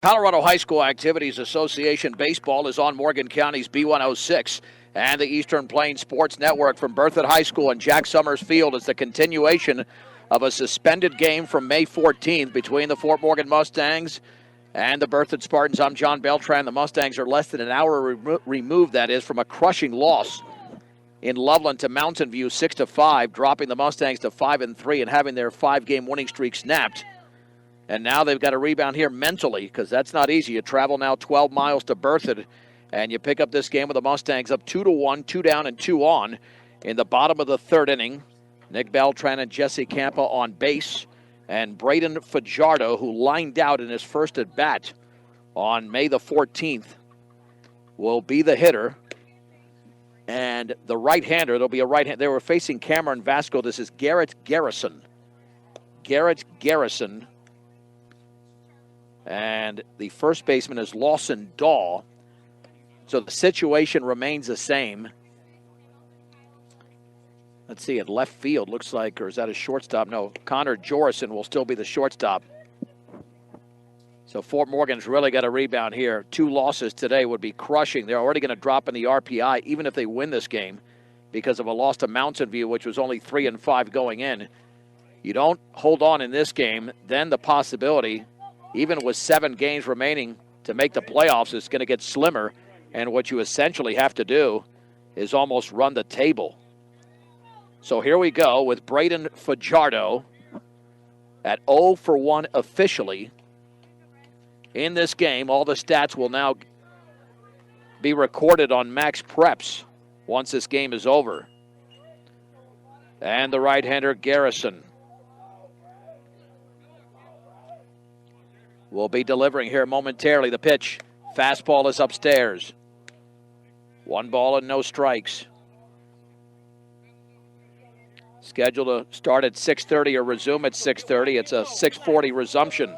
Colorado High School Activities Association Baseball is on Morgan County's B106 and the Eastern Plains Sports Network from Berthoud High School and Jack Summers Field. It's the continuation of a suspended game from May 14th between the Fort Morgan Mustangs and the Berthoud Spartans. I'm John Beltran. The Mustangs are less than an hour removed, that is, from a crushing loss in Loveland to Mountain View 6-5, dropping the Mustangs to 5-3 and having their 5-game winning streak snapped. And now they've got to rebound here mentally because that's not easy. You travel now 12 miles to Berthoud, and you pick up this game with the Mustangs up 2-1, 2 down and 2 on in the bottom of the third inning. Nick Beltran and Jesse Campa on base, and Brayden Fajardo, who lined out in his first at bat on May the 14th, will be the hitter. And the right-hander, there'll be a right-hander. They were facing Cameron Vasco. This is Garrett Garrison. Garrett Garrison. And the first baseman is Lawson Dahl. So the situation remains the same. Let's see, at left field, looks like, or is that a shortstop? No, Connor Jorison will still be the shortstop. So Fort Morgan's really got a rebound here. 2 losses today would be crushing. They're already going to drop in the RPI, even if they win this game, because of a loss to Mountain View, which was only 3-5 going in. You don't hold on in this game, then the possibility, even with 7 games remaining to make the playoffs, is going to get slimmer. And what you essentially have to do is almost run the table. So here we go with Brayden Fajardo at 0 for 1 officially in this game. All the stats will now be recorded on Max Preps once this game is over. And the right-hander Garrison will be delivering here momentarily. The pitch, fastball is upstairs. 1 ball and no strikes. Scheduled to start at 6:30 or resume at 6:30. It's a 6:40 resumption.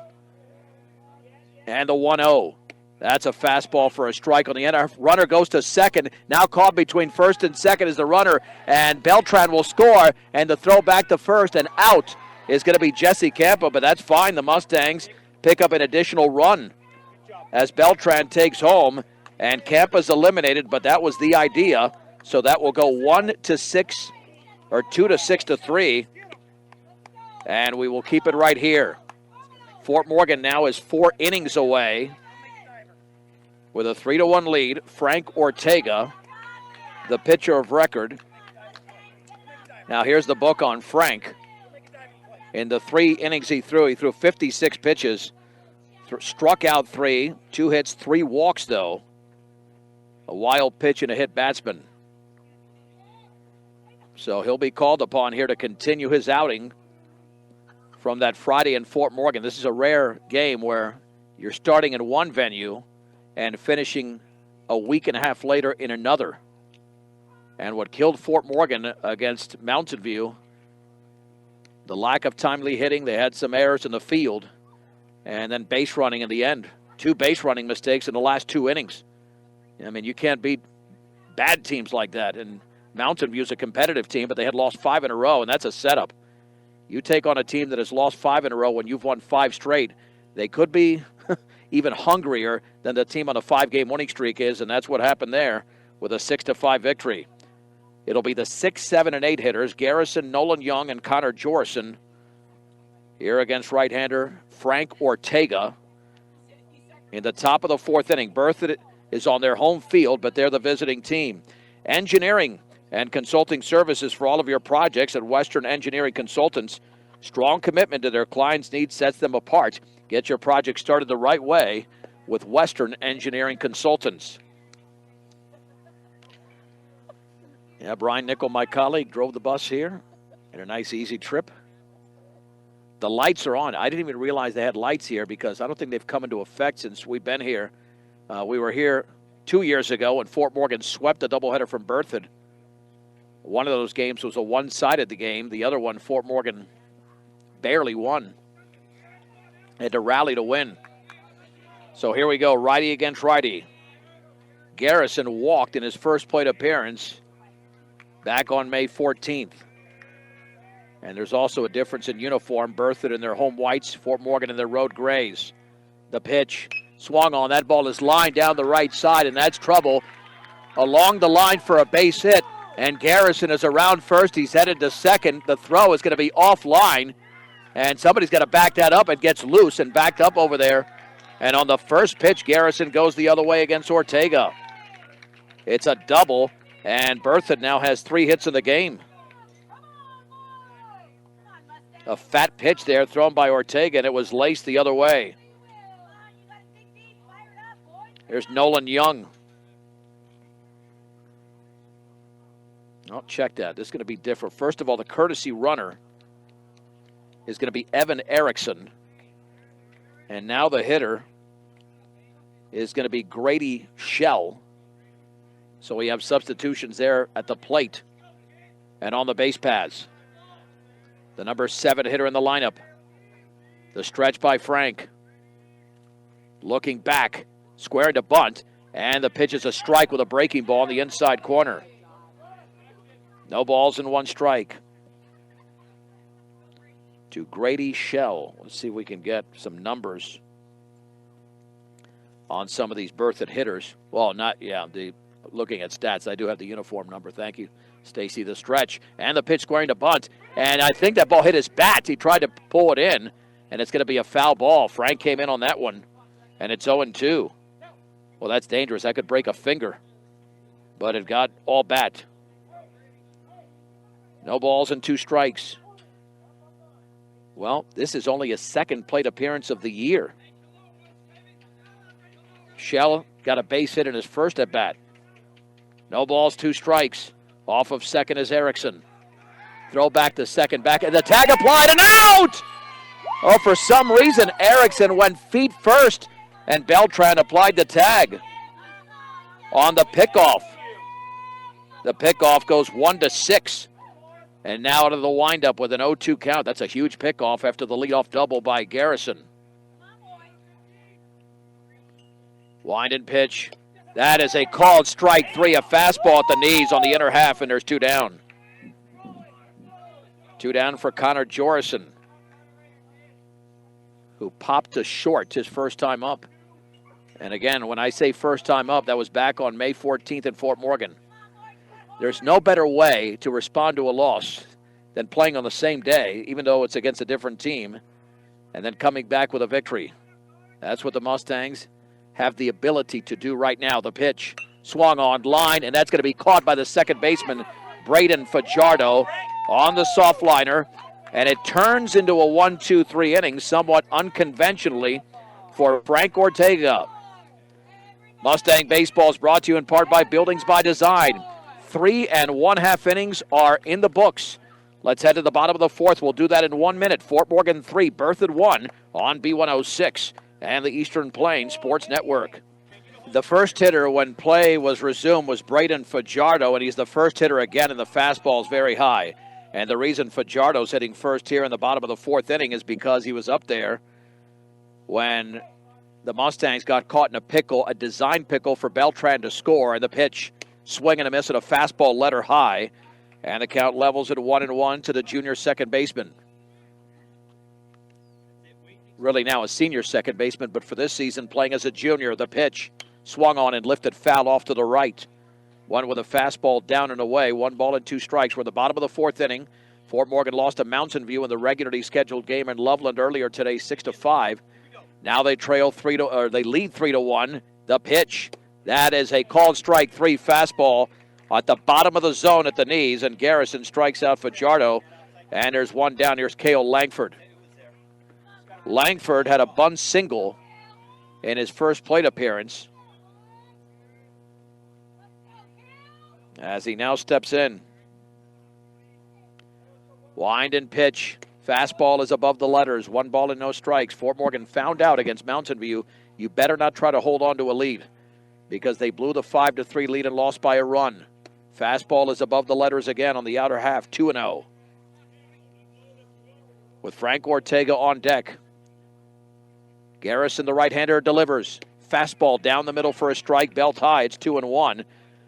And the 1-0. That's a fastball for a strike on the end. Our runner goes to second. Now caught between first and second is the runner. And Beltran will score. And the throw back to first and out is going to be Jesse Campa. But that's fine. The Mustangs pick up an additional run as Beltran takes home. And Campa's eliminated, but that was the idea. So that will go 1-6, or 2-6-3. And we will keep it right here. Fort Morgan now is 4 innings away with a 3-1 lead. Frank Ortega, the pitcher of record. Now here's the book on Frank. In the 3 innings he threw 56 pitches, struck out 3, 2 hits, 3 walks though. A wild pitch and a hit batsman. So he'll be called upon here to continue his outing from that Friday in Fort Morgan. This is a rare game where you're starting in one venue and finishing a week and a half later in another. And what killed Fort Morgan against Mountain View, the lack of timely hitting. They had some errors in the field, and then base running in the end. 2 base running mistakes in the last 2 innings. I mean, you can't beat bad teams like that. And Mountain View's a competitive team, but they had lost 5 in a row, and that's a setup. You take on a team that has lost 5 in a row when you've won 5 straight, they could be even hungrier than the team on a 5-game winning streak is, and that's what happened there with a 6-5 victory. It'll be the 6, 7, and 8 hitters, Garrison, Nolan Young, and Connor Jorison, here against right-hander Frank Ortega. In the top of the 4th inning, Berthoud is on their home field, but they're the visiting team. Engineering and consulting services for all of your projects at Western Engineering Consultants. Strong commitment to their clients' needs sets them apart. Get your project started the right way with Western Engineering Consultants. Yeah, Brian Nickel, my colleague, drove the bus here. Had a nice, easy trip. The lights are on. I didn't even realize they had lights here because I don't think they've come into effect since we've been here. We were here 2 years ago when Fort Morgan swept a doubleheader from Berthoud. One of those games was a one-sided game. The other one, Fort Morgan barely won. Had to rally to win. So here we go, righty against righty. Garrison walked in his first plate appearance back on May 14th. And there's also a difference in uniform. Berthoud in their home whites, Fort Morgan in their road grays. The pitch, Swung on. That ball is lined down the right side, and that's trouble. Along the line for a base hit, and Garrison is around first. He's headed to second. The throw is going to be offline, and somebody's got to back that up. It gets loose and backed up over there. And on the first pitch, Garrison goes the other way against Ortega. It's a double, and Berthoud now has 3 hits in the game. A fat pitch there thrown by Ortega, and it was laced the other way. Here's Nolan Young. I'll check that. This is going to be different. First of all, the courtesy runner is going to be Evan Erickson. And now the hitter is going to be Grady Shell. So we have substitutions there at the plate and on the base paths. The number 7 hitter in the lineup. The stretch by Frank. Looking back, squaring to bunt, and the pitch is a strike with a breaking ball in the inside corner. No balls and 1 strike. To Grady Shell. Let's see if we can get some numbers on some of these Berthoud hitters. Well, looking at stats, I do have the uniform number. Thank you, Stacy. The stretch and the pitch squaring to bunt. And I think that ball hit his bat. He tried to pull it in, and it's going to be a foul ball. Frank came in on that one, and it's 0-2. Well, that's dangerous. That could break a finger. But it got all bat. No balls and 2 strikes. Well, this is only his second plate appearance of the year. Shell got a base hit in his first at bat. No balls, 2 strikes. Off of second is Erickson. Throw back to second, back, and the tag applied, and out! Oh, for some reason, Erickson went feet first, and Beltran applied the tag on the pickoff. The pickoff goes 1-6. And now out of the windup with an 0-2 count. That's a huge pickoff after the leadoff double by Garrison. Wind and pitch. That is a called strike 3, a fastball at the knees on the inner half, and there's 2 down. 2 down for Connor Jorison, who popped to short his first time up. And again, when I say first time up, that was back on May 14th in Fort Morgan. There's no better way to respond to a loss than playing on the same day, even though it's against a different team, and then coming back with a victory. That's what the Mustangs have the ability to do right now. The pitch swung on line, and that's going to be caught by the second baseman, Brayden Fajardo, on the soft liner, and it turns into a 1-2-3 inning, somewhat unconventionally for Frank Ortega. Mustang Baseball is brought to you in part by Buildings by Design. 3 1/2 innings are in the books. Let's head to the bottom of the 4th. We'll do that in 1 minute. Fort Morgan 3, Berthoud 1 on B106 and the Eastern Plains Sports Network. The first hitter when play was resumed was Brayden Fajardo, and he's the first hitter again, and the fastball is very high. And the reason Fajardo's hitting first here in the bottom of the 4th inning is because he was up there when the Mustangs got caught in a pickle, a design pickle for Beltran to score, and the pitch swing and a miss at a fastball letter high, and the count levels at 1-1 to the junior second baseman. Really now a senior second baseman, but for this season playing as a junior. The pitch swung on and lifted foul off to the right. One with a fastball down and away. 1 ball and 2 strikes. We're at the bottom of the 4th inning. Fort Morgan lost to Mountain View in the regularly scheduled game in Loveland earlier today, 6-5. Now they they lead 3-1. The pitch. That is a called strike 3 fastball at the bottom of the zone at the knees, and Garrison strikes out Fajardo, and there's 1 down. Here's Cale Langford. Langford had a bunt single in his first plate appearance, as he now steps in. Wind and pitch. Fastball is above the letters. 1 ball and no strikes. Fort Morgan found out against Mountain View, you better not try to hold on to a lead, because they blew the 5-3 lead and lost by a run. Fastball is above the letters again on the outer half, 2-0. With Frank Ortega on deck. Garrison, the right-hander, delivers. Fastball down the middle for a strike, belt high. It's 2-1.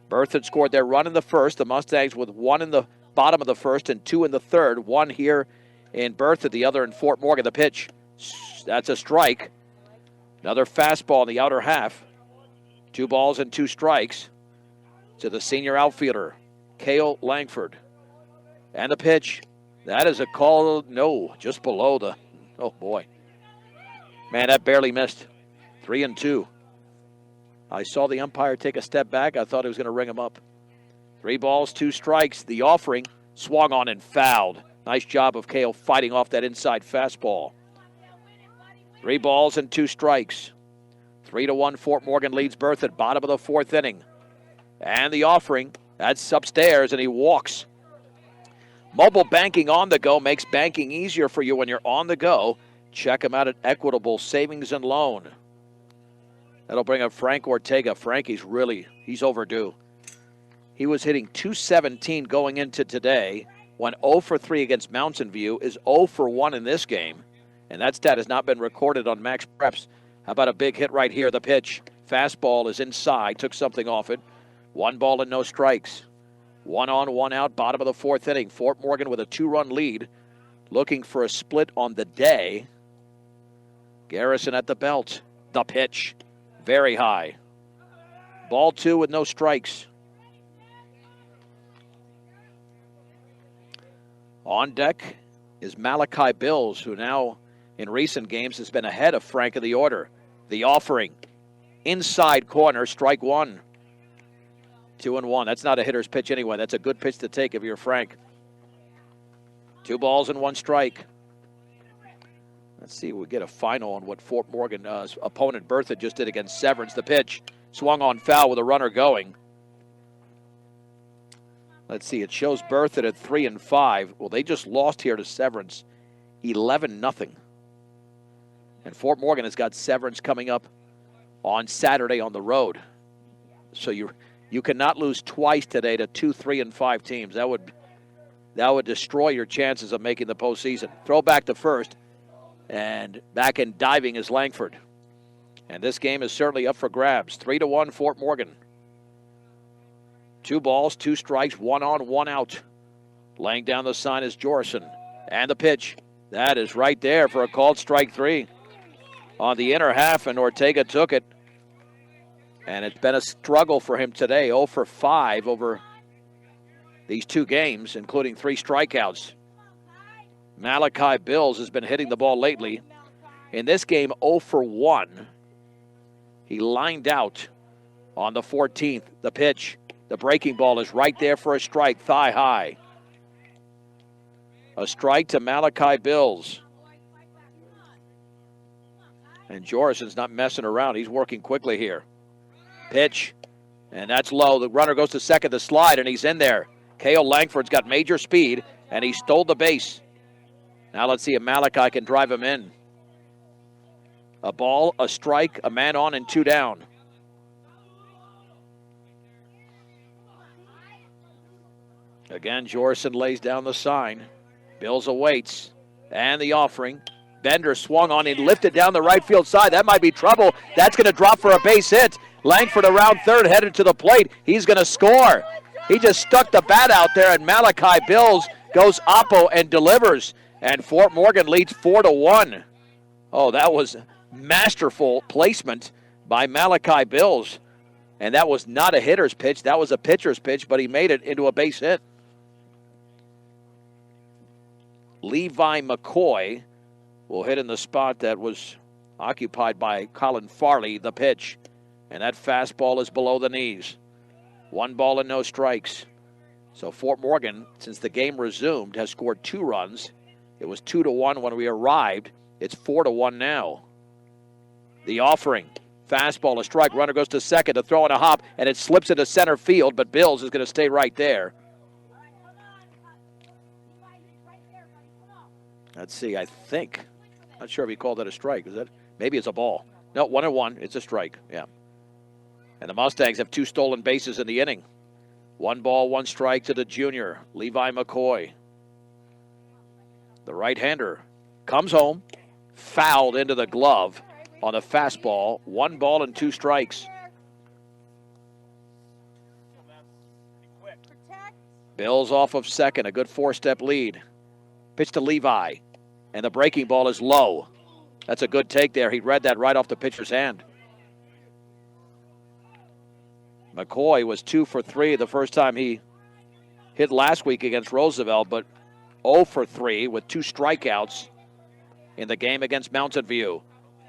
Berthoud scored their run in the first. The Mustangs with 1 in the bottom of the first and 2 in the third. 1 here in Berthoud, the other in Fort Morgan. The pitch, that's a strike. Another fastball in the outer half. 2 balls and 2 strikes to the senior outfielder, Cale Langford. And the pitch. That is a call, no, just below the, oh boy. Man, that barely missed. 3-2. I saw the umpire take a step back. I thought he was going to ring him up. 3 balls, 2 strikes. The offering swung on and fouled. Nice job of Cale fighting off that inside fastball. 3 balls and 2 strikes. 3-1, Fort Morgan leads Berthoud, bottom of the 4th inning. And the offering, that's upstairs, and he walks. Mobile banking on the go makes banking easier for you when you're on the go. Check him out at Equitable Savings and Loan. That'll bring up Frank Ortega. Frankie's he's overdue. He was hitting .217 going into today. Went 0 for 3 against Mountain View, is 0 for 1 in this game. And that stat has not been recorded on Max Preps. How about a big hit right here? The pitch. Fastball is inside, took something off it. 1 ball and no strikes. 1 on, 1 out, bottom of the 4th inning. Fort Morgan with a 2-run lead. Looking for a split on the day. Garrison at the belt. The pitch. Very high. Ball 2 with no strikes. On deck is Malachi Bills, who now in recent games has been ahead of Frank in the order. The offering. Inside corner, strike 1. 2-1. That's not a hitter's pitch anyway. That's a good pitch to take if you're Frank. 2 balls and 1 strike. Let's see if we get a final on what Fort Morgan's opponent Berthoud just did against Severance. The pitch swung on foul with a runner going. Let's see. It shows Berthoud at 3-5. Well, they just lost here to Severance 11-0. And Fort Morgan has got Severance coming up on Saturday on the road. So you cannot lose twice today to 2, 3, and 5 teams. That would destroy your chances of making the postseason. Throw back to first, and back in diving is Langford. And this game is certainly up for grabs. 3-1 Fort Morgan. 2 balls, 2 strikes, 1 on, 1 out. Laying down the sign is Jorson. And the pitch. That is right there for a called strike 3. On the inner half, and Ortega took it. And it's been a struggle for him today. 0 for 5 over these 2 games, including 3 strikeouts. Malachi Bills has been hitting the ball lately. In this game, 0 for 1. He lined out on the 14th. The pitch. The breaking ball is right there for a strike, thigh high. A strike to Malachi Bills. And Jorison's not messing around. He's working quickly here. Pitch. And that's low. The runner goes to second to slide, and he's in there. Cale Langford's got major speed, and he stole the base. Now let's see if Malachi can drive him in. A ball, a strike, a man on, and 2 down. Again, Jorison lays down the sign. Bills awaits. And the offering. Bender swung on and lifted down the right field side. That might be trouble. That's going to drop for a base hit. Langford around third, headed to the plate. He's going to score. He just stuck the bat out there, and Malachi Bills goes oppo and delivers. And Fort Morgan leads 4-1. Oh, that was masterful placement by Malachi Bills. And that was not a hitter's pitch. That was a pitcher's pitch, but he made it into a base hit. Levi McCoy will hit in the spot that was occupied by Colin Farley, the pitch. And that fastball is below the knees. 1 ball and no strikes. So Fort Morgan, since the game resumed, has scored 2 runs. It was 2-1 when we arrived. It's 4-1 now. The offering. Fastball, a strike. Runner goes to second to throw in a hop, and it slips into center field, but Bills is going to stay right there. Let's see, I think. Not sure if he called that a strike. Is that? Maybe it's a ball. No, 1-1. It's a strike. Yeah. And the Mustangs have 2 stolen bases in the inning. 1 ball, 1 strike to the junior, Levi McCoy. The right-hander comes home, fouled into the glove on a fastball. 1 ball and 2 strikes. Bills off of second, a good 4-step lead. Pitch to Levi, and the breaking ball is low. That's a good take there. He read that right off the pitcher's hand. McCoy was 2 for 3 the first time he hit last week against Roosevelt, but 0 for 3 with 2 strikeouts in the game against Mountain View.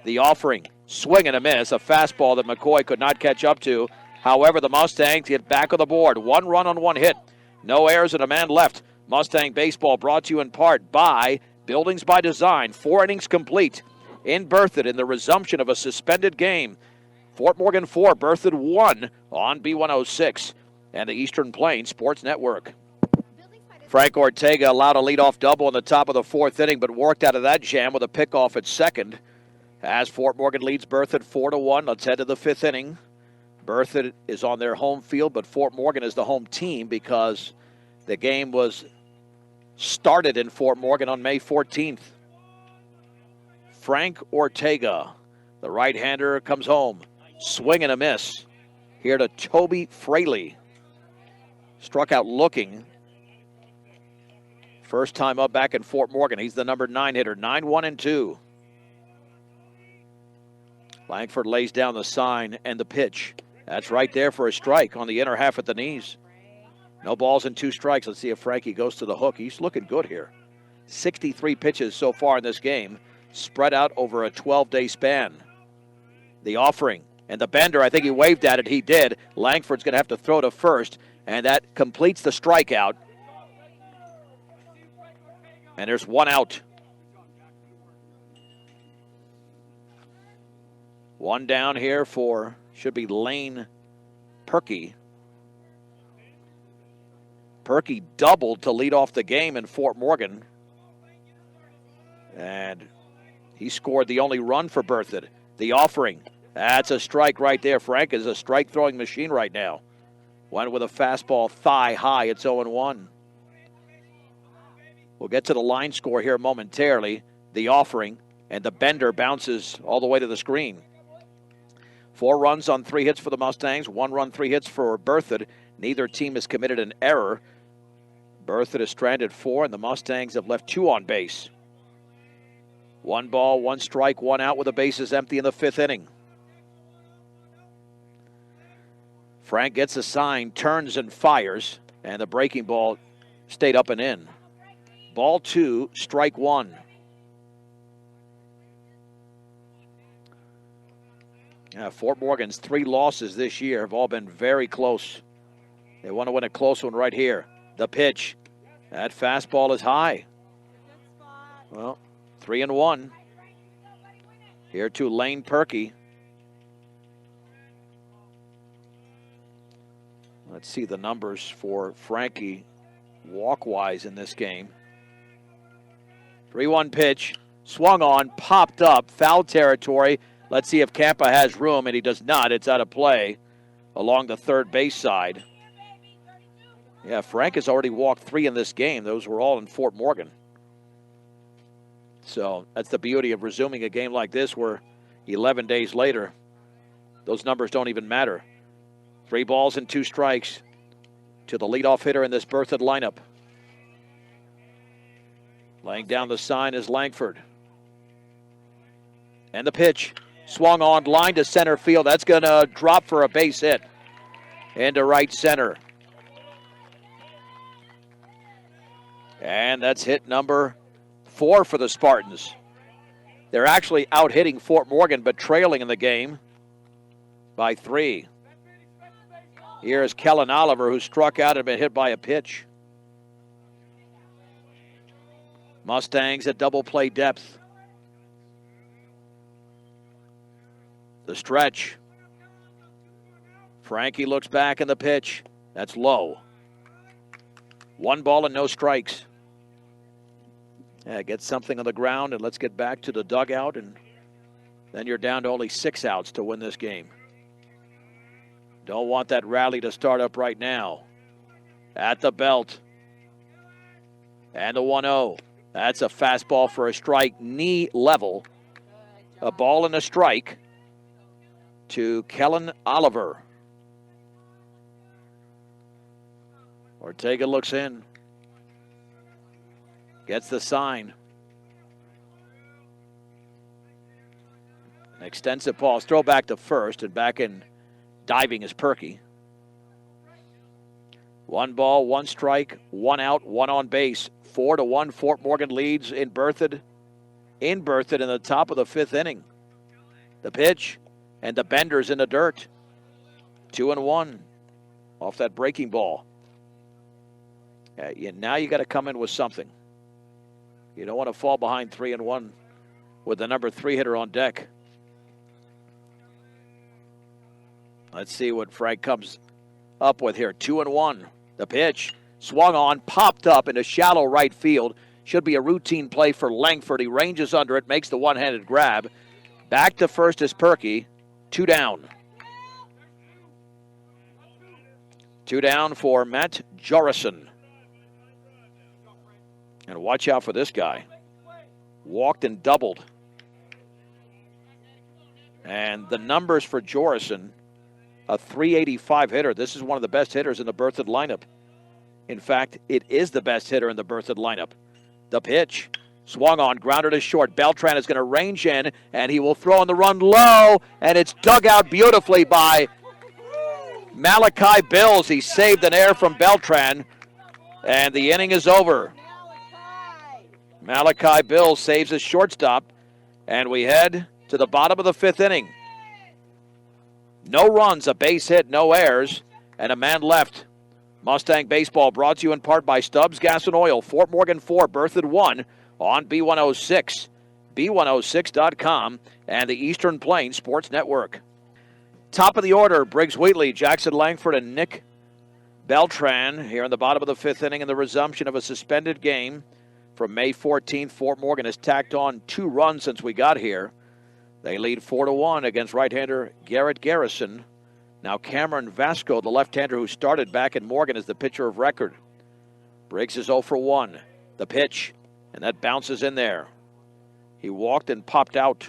The offering, swing and a miss, a fastball that McCoy could not catch up to. However, the Mustangs get back on the board. 1 run on 1 hit. No errors and a man left. Mustang Baseball brought to you in part by Buildings by Design. 4 innings complete in Berthoud in the resumption of a suspended game. Fort Morgan 4, Berthoud 1 on B106 and the Eastern Plains Sports Network. Frank Ortega allowed a leadoff double in the top of the 4th inning, but worked out of that jam with a pickoff at second. As Fort Morgan leads Berthoud 4-1, let's head to the 5th inning. Berthoud is on their home field, but Fort Morgan is the home team because the game was started in Fort Morgan on May 14th. Frank Ortega, the right-hander, comes home. Swing and a miss. Here to Toby Fraley. Struck out looking. First time up back in Fort Morgan. He's the number 9 hitter. 9-1-2. Langford lays down the sign and the pitch. That's right there for a strike on the inner half at the knees. No balls and 2 strikes. Let's see if Frankie goes to the hook. He's looking good here. 63 pitches so far in this game, spread out over a 12-day span. The offering and the bender, I think he waved at it. He did. Langford's going to have to throw to first, and that completes the strikeout. And there's 1 out. 1 down here for, should be Lane Perky. Perky doubled to lead off the game in Fort Morgan. And he scored the only run for Berthoud. The offering. That's a strike right there. Frank is a strike-throwing machine right now. Went with a fastball thigh high. It's 0-1. We'll get to the line score here momentarily. The offering and the bender bounces all the way to the screen. 4 runs on 3 hits for the Mustangs. 1 run, 3 hits for Berthoud. Neither team has committed an error. Berthoud has stranded 4, and the Mustangs have left 2 on base. 1 ball, 1 strike, 1 out with the bases empty in the 5th inning. Frank gets a sign, turns and fires, and the breaking ball stayed up and in. Ball 2, strike 1. Fort Morgan's 3 losses this year have all been very close. They want to win a close one right here. The pitch. That fastball is high. Well, 3-1. Here to Lane Perky. Let's see the numbers for Frankie walk-wise in this game. 3-1 pitch. Swung on, popped up, foul territory. Let's see if Campa has room, and he does not. It's out of play along the third base side. Yeah, Frank has already walked 3 in this game. Those were all in Fort Morgan. So that's the beauty of resuming a game like this where 11 days later, those numbers don't even matter. 3 balls and 2 strikes to the leadoff hitter in this Berthoud lineup. Laying down the sign is Langford. And the pitch. Swung on, line to center field. That's going to drop for a base hit into right center. And that's hit number 4 for the Spartans. They're actually out hitting Fort Morgan, but trailing in the game by 3. Here is Kellen Oliver, who struck out and been hit by a pitch. Mustangs at double play depth. The stretch. Frankie looks back in the pitch. That's low. 1 ball and no strikes. Yeah, get something on the ground, and let's get back to the dugout, and then you're down to only 6 outs to win this game. Don't want that rally to start up right now. At the belt. And the 1-0. That's a fastball for a strike, knee level. A ball and a strike to Kellen Oliver. Ortega looks in. Gets the sign. Extensive pause. Throw back to first, and back in diving is Perky. 1 ball, 1 strike, 1 out, 1 on base. 4-1, Fort Morgan leads in Berthoud. In the top of the 5th inning. The pitch, and the bender's in the dirt. 2-1 off that breaking ball. Now you got to come in with something. You don't want to fall behind 3-1 with the number 3 hitter on deck. Let's see what Frank comes up with here. 2-1. The pitch swung on, popped up into shallow right field. Should be a routine play for Langford. He ranges under it, makes the one-handed grab. Back to first is Perky. 2 down. 2 down for Matt Jorison. And watch out for this guy. Walked and doubled. And the numbers for Jorison, a .385 hitter. This is one of the best hitters in the Berthoud lineup. In fact, it is the best hitter in the Berthoud lineup. The pitch, swung on, grounded to short. Beltran is going to range in, and he will throw on the run low, and it's dug out beautifully by Malachi Bills. He saved an error from Beltran, and the inning is over. Malachi Bills saves his shortstop, and we head to the bottom of the 5th inning. No runs, a base hit, no errors, and a man left. Mustang Baseball brought to you in part by Stubbs Gas and Oil. Fort Morgan 4, Berthoud 1 on B106, B106.com, and the Eastern Plains Sports Network. Top of the order, Briggs Wheatley, Jackson Langford, and Nick Beltran here in the bottom of the 5th inning in the resumption of a suspended game from May 14th. Fort Morgan has tacked on 2 runs since we got here. They lead 4-1 against right-hander Garrett Garrison. Now Cameron Vasco, the left-hander who started back in Morgan, is the pitcher of record. Briggs is 0 for 1. The pitch, and that bounces in there. He walked and popped out.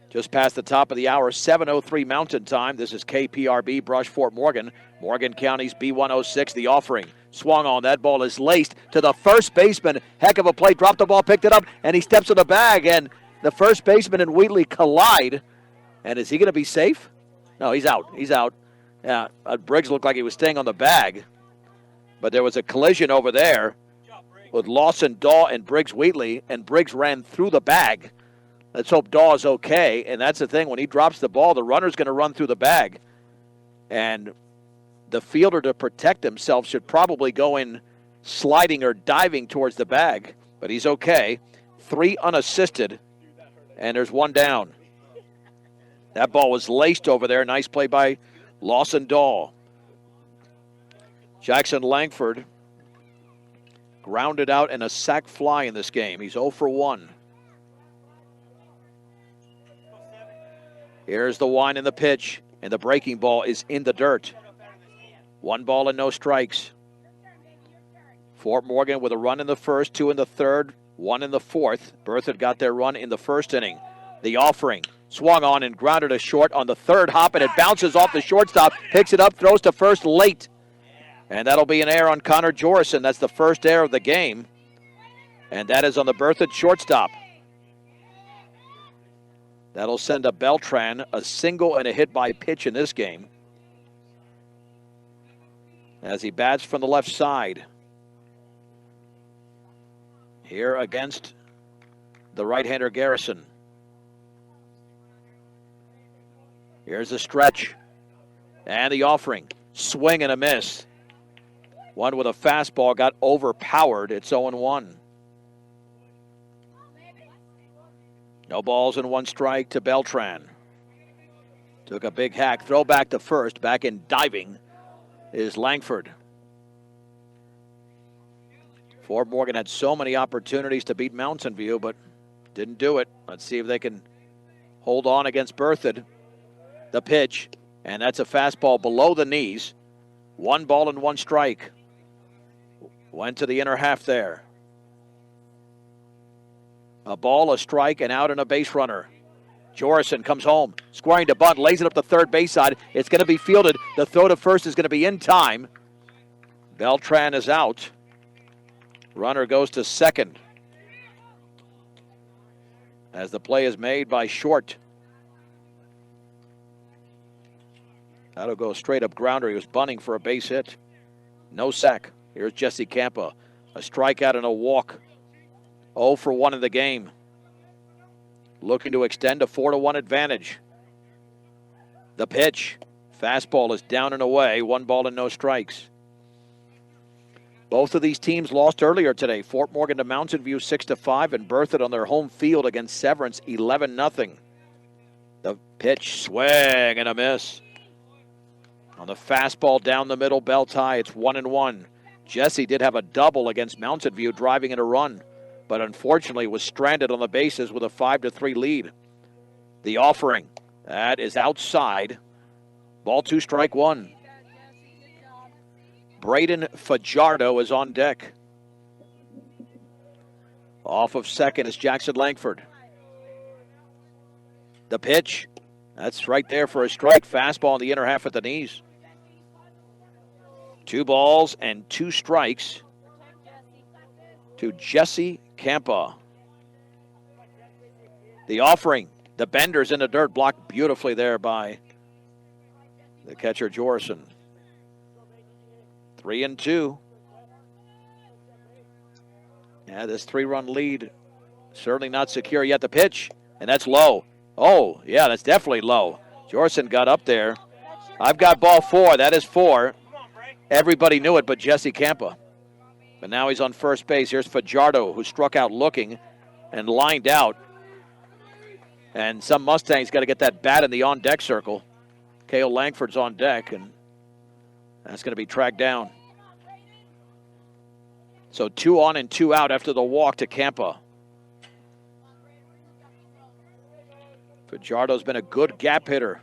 Just past the top of the hour, 7:03 Mountain Time. This is KPRB Brush Fort Morgan. Morgan County's B106, the offering. Swung on, that ball is laced to the first baseman. Heck of a play, dropped the ball, picked it up, and he steps in the bag, and the first baseman and Wheatley collide. And is he going to be safe? No, he's out. He's out. Yeah, Briggs looked like he was staying on the bag. But there was a collision over there with Lawson Daw and Briggs Wheatley, and Briggs ran through the bag. Let's hope Daw's okay. And that's the thing. When he drops the ball, the runner's going to run through the bag. And the fielder, to protect himself, should probably go in sliding or diving towards the bag. But he's okay. 3 unassisted. And there's 1 down. That ball was laced over there. Nice play by Lawson Dahl. Jackson Langford grounded out and a sac fly in this game. He's 0 for 1. Here's the wind and the pitch, and the breaking ball is in the dirt. 1 ball and no strikes. Fort Morgan with a run in the first, 2 in the third, 1 in the fourth. Berthoud got their run in the first inning. The offering swung on and grounded a short on the third hop, and it bounces off the shortstop, picks it up, throws to first late. And that'll be an error on Connor Jorison. That's the first error of the game. And that is on the Berthoud shortstop. That'll send a Beltran a single and a hit by pitch in this game as he bats from the left side. Here against the right-hander Garrison. Here's the stretch. And the offering. Swing and a miss. One with a fastball got overpowered. It's 0-1. No balls and 1 strike to Beltran. Took a big hack. Throw back to first. Back in diving is Langford. Fort Morgan had so many opportunities to beat Mountain View, but didn't do it. Let's see if they can hold on against Berthoud. The pitch, and that's a fastball below the knees. 1 ball and 1 strike. Went to the inner half there. A ball, a strike, and out and a base runner. Jorison comes home, squaring to bunt, lays it up the third base side. It's going to be fielded. The throw to first is going to be in time. Beltran is out. Runner goes to second. as the play is made by Short. That'll go straight up grounder. He was bunting for a base hit. No sack. Here's Jesse Campa. A strikeout and a walk. 0 for 1 in the game. Looking to extend a 4-1 advantage. The pitch. Fastball is down and away. 1 ball and no strikes. Both of these teams lost earlier today. Fort Morgan to Mountain View 6-5 and Berthoud on their home field against Severance 11-0. The pitch, swing and a miss. On the fastball down the middle, belt high, it's 1-1. Jesse did have a double against Mountain View, driving in a run, but unfortunately was stranded on the bases with a 5-3 lead. The offering, that is outside. Ball 2, strike 1. Brayden Fajardo is on deck. Off of second is Jackson Langford. The pitch, that's right there for a strike. Fastball in the inner half at the knees. 2 balls and 2 strikes to Jesse Campa. The offering, the bender's in the dirt, blocked beautifully there by the catcher Jorson. 3-2. Yeah, this 3-run lead certainly not secure yet. The pitch, and that's low. Oh, yeah, that's definitely low. Jorson got up there. I've got ball 4. That is 4. Everybody knew it but Jesse Campa. But now he's on first base. Here's Fajardo, who struck out looking and lined out. And some Mustangs got to get that bat in the on-deck circle. Cale Langford's on deck, and that's going to be tracked down. So 2 on and 2 out after the walk to Campa. Fajardo's been a good gap hitter.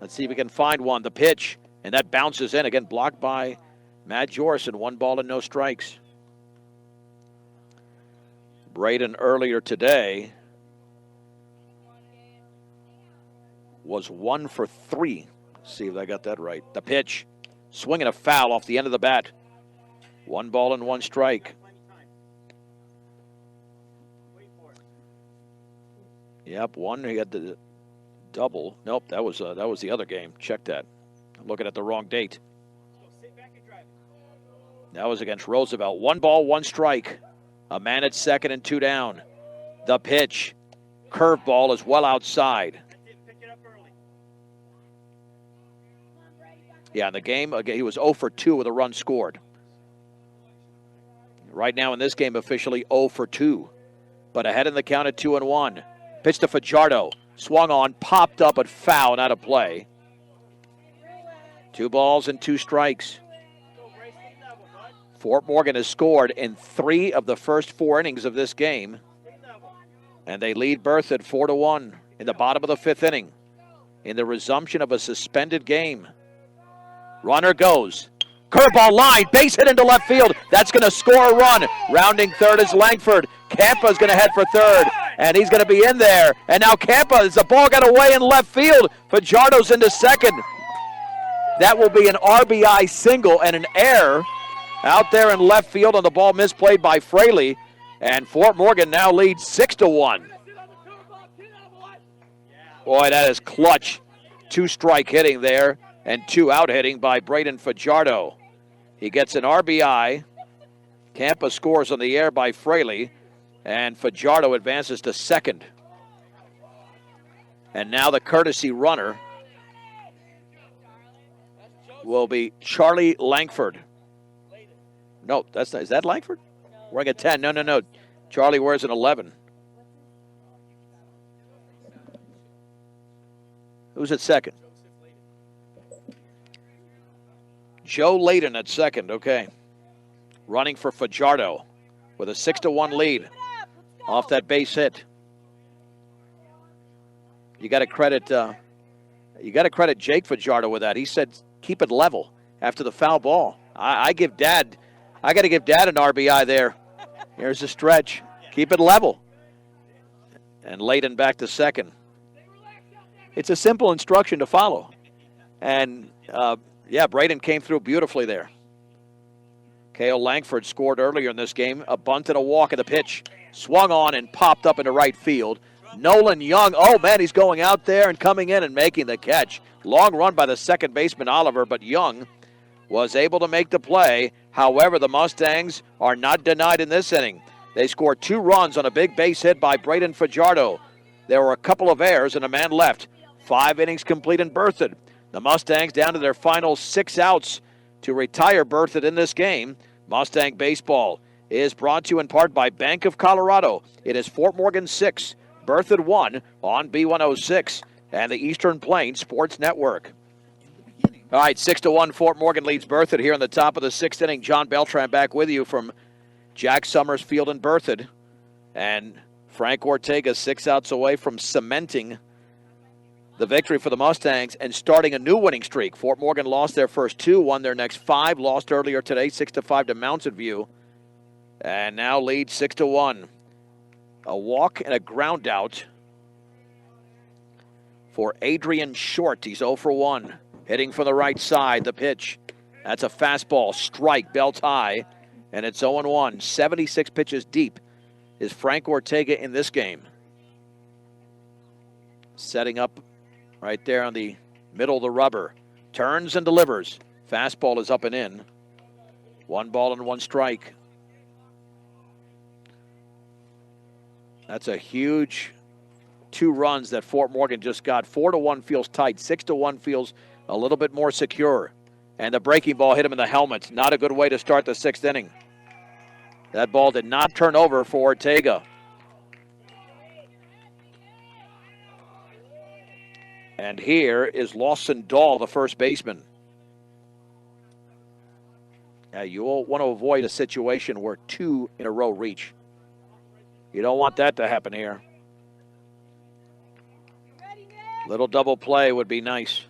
Let's see if we can find one. The pitch, and that bounces in. Again, blocked by Matt Jorson. 1 ball and no strikes. Brayden earlier today was 1 for 3. Let's see if I got that right. The pitch, swinging a foul off the end of the bat. 1 ball and 1 strike. Yep, one. He had the double. Nope, that was the other game. Check that. I'm looking at the wrong date. That was against Roosevelt. 1 ball, 1 strike. A man at second and 2 down. The pitch, curveball is well outside. Yeah, in the game, again, he was 0 for 2 with a run scored. Right now in this game, officially 0 for 2. But ahead in the count at 2-1. Pitch to Fajardo. Swung on, popped up, but foul, not a play. 2 balls and 2 strikes. Fort Morgan has scored in 3 of the first 4 innings of this game. And they lead Berthoud 4-1 in the bottom of the 5th inning. In the resumption of a suspended game. Runner goes. Curveball line, base hit into left field. That's going to score a run. Rounding third is Langford. Campa is going to head for third, and he's going to be in there. And now Campa, as the ball got away in left field, Fajardo's into second. That will be an RBI single and an error out there in left field on the ball misplayed by Fraley. And Fort Morgan now leads 6-1. Boy, that is clutch. 2-strike hitting there and 2 out hitting by Brayden Fajardo. He gets an RBI. Campa scores on the air by Fraley, and Fajardo advances to second. And now the courtesy runner will be Charlie Langford. No, that's not. Is that Langford? Wearing a 10. No. Charlie wears an 11. Who's at second? Joe Layden at second, okay. Running for Fajardo with a 6-1 lead off that base hit. You got to credit Jake Fajardo with that. He said keep it level after the foul ball. I got to give Dad an RBI there. Here's a stretch. Keep it level. And Layden back to second. It's a simple instruction to follow. And yeah, Brayden came through beautifully there. Cale Langford scored earlier in this game. A bunt and a walk at the pitch. Swung on and popped up into right field. Nolan Young, oh man, he's going out there and coming in and making the catch. Long run by the second baseman Oliver, but Young was able to make the play. However, the Mustangs are not denied in this inning. They scored 2 runs on a big base hit by Brayden Fajardo. There were a couple of errors and a man left. 5 innings complete in Berthoud. The Mustangs down to their final 6 outs to retire Berthoud in this game. Mustang Baseball is brought to you in part by Bank of Colorado. It is Fort Morgan 6, Berthoud 1 on B106 and the Eastern Plains Sports Network. All right, 6-1, Fort Morgan leads Berthoud here in the top of the 6th inning. John Beltran back with you from Jack Summers Field in Berthoud. And Frank Ortega 6 outs away from cementing the victory for the Mustangs and starting a new winning streak. Fort Morgan lost their first 2, won their next 5, lost earlier today 6-5 to Mountain View, and now lead 6-1. A walk and a ground out for Adrian Short. He's 0 for 1. Hitting from the right side, the pitch. That's a fastball, strike, belt high, and it's 0-1. 76 pitches deep is Frank Ortega in this game. Setting up right there on the middle of the rubber. Turns and delivers. Fastball is up and in. 1 ball and 1 strike. That's a huge 2 runs that Fort Morgan just got. 4-1 feels tight. 6-1 feels a little bit more secure. And the breaking ball hit him in the helmet. Not a good way to start the 6th inning. That ball did not turn over for Ortega. And here is Lawson Dahl, the first baseman. Now you want to avoid a situation where 2 in a row reach. You don't want that to happen here. Little double play would be nice.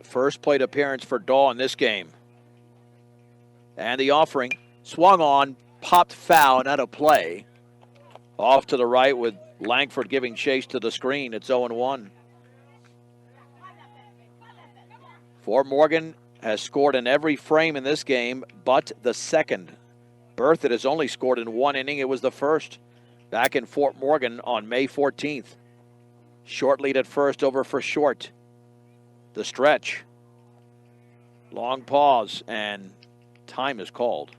First plate appearance for Dahl in this game. And the offering, swung on, popped foul, and out of play. Off to the right with Langford giving chase to the screen. It's 0-1. Fort Morgan has scored in every frame in this game but the second. Berthoud has only scored in 1 inning. It was the first back in Fort Morgan on May 14th. Short lead at first, over for Short. The stretch. Long pause, and time is called.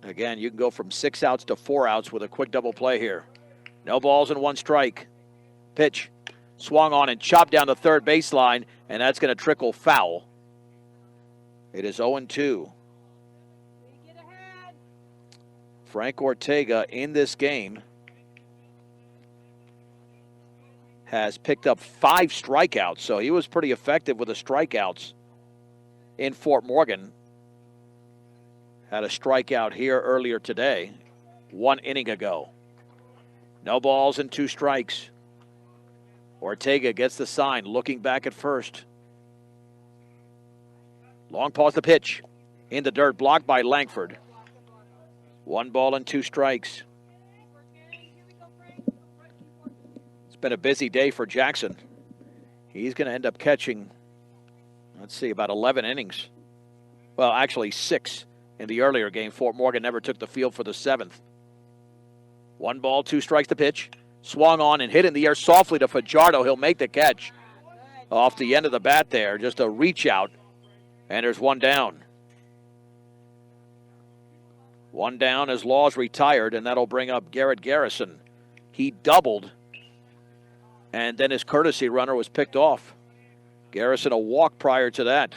Again, you can go from 6 outs to 4 outs with a quick double play here. No balls and 1 strike. Pitch. Swung on and chopped down the third baseline, and that's going to trickle foul. It is 0-2. Frank Ortega in this game has picked up 5 strikeouts, so he was pretty effective with the strikeouts in Fort Morgan. Had a strikeout here earlier today, 1 inning ago. No balls and 2 strikes. Ortega gets the sign, looking back at first. Long pause, the pitch. In the dirt, blocked by Langford. 1 ball and 2 strikes. It's been a busy day for Jackson. He's going to end up catching, let's see, about 11 innings. Well, actually 6 in the earlier game. Fort Morgan never took the field for the 7th. 1 ball, 2 strikes, the pitch. Swung on and hit in the air softly to Fajardo. He'll make the catch off the end of the bat there. Just a reach out. And there's 1 down. 1 down as Laws retired, and that'll bring up Garrett Garrison. He doubled, and then his courtesy runner was picked off. Garrison a walk prior to that.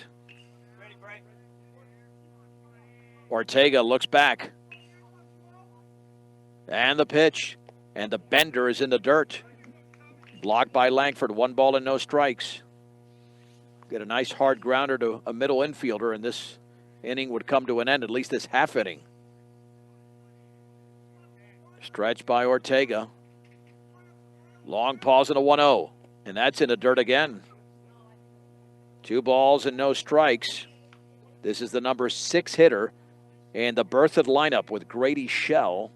Ortega looks back. And the pitch. And the bender is in the dirt. Blocked by Langford. 1 ball and no strikes. Get a nice hard grounder to a middle infielder, and this inning would come to an end, at least this half inning. Stretch by Ortega. Long pause and a 1-0. And that's in the dirt again. 2 balls and no strikes. This is the number 6 hitter in the Berthoud lineup with Grady Shell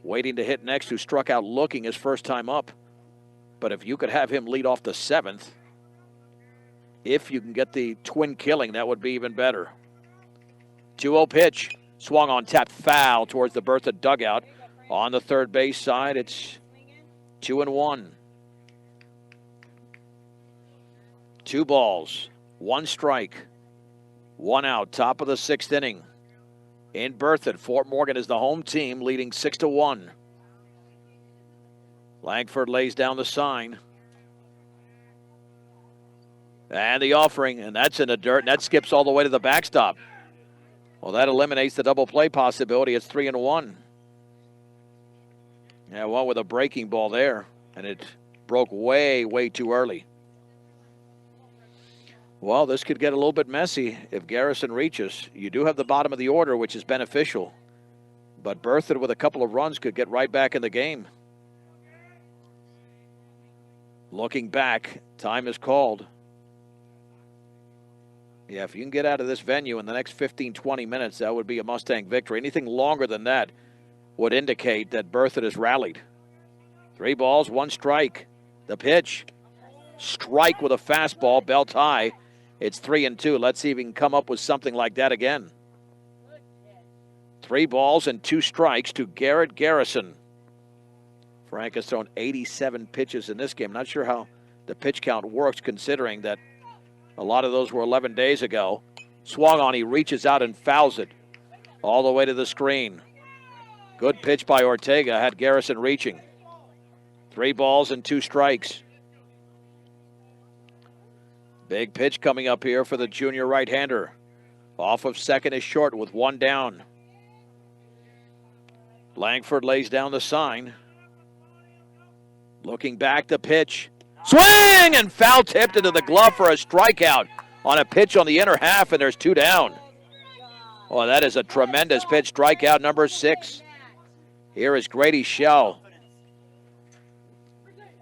waiting to hit next, who struck out looking his first time up. But if you could have him lead off the 7th, if you can get the twin killing, that would be even better. 2-0 pitch. Swung on, tap, foul towards the Berthoud dugout. On the third base side, it's 2-1. 2 balls, 1 strike, 1 out. Top of the 6th inning. In Berthoud, Fort Morgan is the home team, leading 6-1. Langford lays down the sign. And the offering, and that's in the dirt, and that skips all the way to the backstop. Well, that eliminates the double play possibility. It's 3-1. Yeah, one with a breaking ball there, and it broke way, way too early. Well, this could get a little bit messy if Garrison reaches. You do have the bottom of the order, which is beneficial. But Berthoud with a couple of runs could get right back in the game. Looking back, time is called. Yeah, if you can get out of this venue in the next 15, 20 minutes, that would be a Mustang victory. Anything longer than that would indicate that Berthoud has rallied. 3 balls, 1 strike. The pitch. Strike with a fastball, belt high. It's 3-2. Let's see if he can come up with something like that again. 3 balls and 2 strikes to Garrett Garrison. Frank has thrown 87 pitches in this game. Not sure how the pitch count works, considering that a lot of those were 11 days ago. Swung on, he reaches out and fouls it all the way to the screen. Good pitch by Ortega, had Garrison reaching. 3 balls and 2 strikes. Big pitch coming up here for the junior right-hander. Off of second is short with 1 down. Langford lays down the sign. Looking back, the pitch. Swing and foul tipped into the glove for a strikeout on a pitch on the inner half, and there's 2 down. Oh, that is a tremendous pitch. Strikeout number 6. Here is Grady Shell.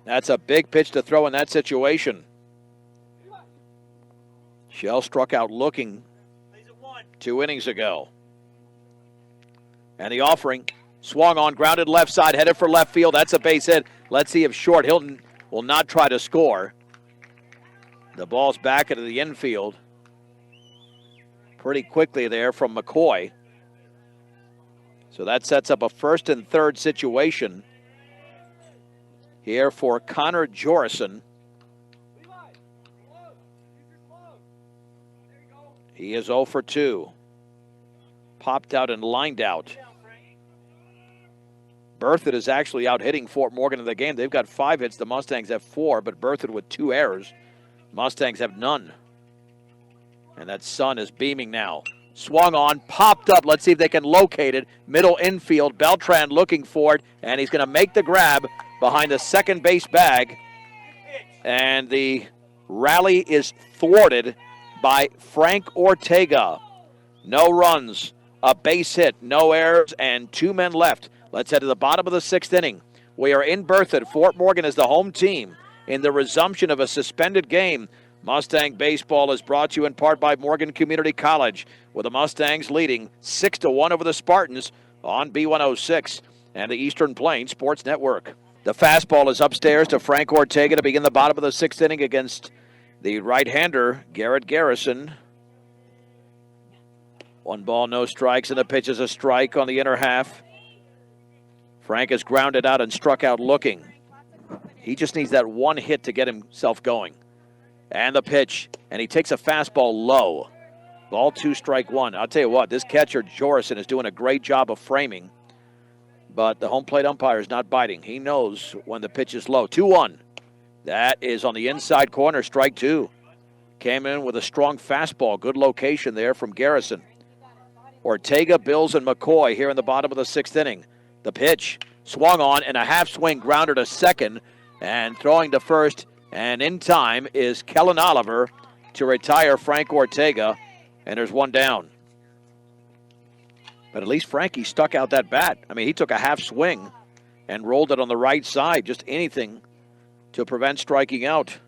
That's a big pitch to throw in that situation. Shell struck out looking 2 innings ago. And the offering, swung on, grounded left side, headed for left field. That's a base hit. Let's see if Short Hilton will not try to score. The ball's back into the infield. Pretty quickly there from McCoy. So that sets up a 1st and 3rd situation here for Connor Jorison. He is 0 for 2. Popped out and lined out. Berthoud is actually out hitting Fort Morgan in the game. They've got 5 hits. The Mustangs have 4, but Berthoud with 2 errors. Mustangs have none. And that sun is beaming now. Swung on, popped up. Let's see if they can locate it. Middle infield. Beltran looking for it, and he's going to make the grab behind the second base bag. And the rally is thwarted by Frank Ortega. No runs, a base hit, no errors, and 2 men left. Let's head to the bottom of the 6th inning. We are in Berthoud. Fort Morgan is the home team in the resumption of a suspended game. Mustang Baseball is brought to you in part by Morgan Community College, with the Mustangs leading 6-1 over the Spartans on B106 and the Eastern Plains Sports Network. The fastball is upstairs to Frank Ortega to begin the bottom of the 6th inning against the right-hander, Garrett Garrison. 1 ball, no strikes, and the pitch is a strike on the inner half. Frank is grounded out and struck out looking. He just needs that 1 hit to get himself going. And the pitch, and he takes a fastball low. Ball 2, strike 1. I'll tell you what, this catcher, Jorison, is doing a great job of framing. But the home plate umpire is not biting. He knows when the pitch is low. 2-1. That is on the inside corner, strike 2. Came in with a strong fastball. Good location there from Garrison. Ortega, Bills, and McCoy here in the bottom of the 6th inning. The pitch, swung on, and a half-swing grounder to second, and throwing to first, and in time is Kellen Oliver to retire Frank Ortega, and there's 1 down. But at least Frankie stuck out that bat. I mean, he took a half swing and rolled it on the right side, just anything to prevent striking out.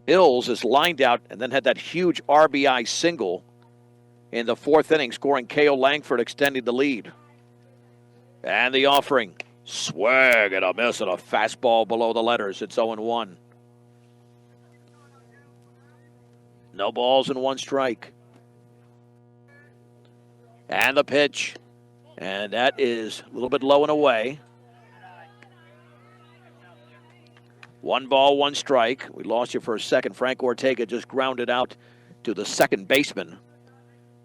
Bills is lined out and then had that huge RBI single in the 4th inning, scoring K.O. Langford, extending the lead. And the offering. Swing and a miss and a fastball below the letters. It's 0-1. No balls and 1 strike. And the pitch. And that is a little bit low and away. 1 ball, 1 strike. We lost you for a second. Frank Ortega just grounded out to the second baseman.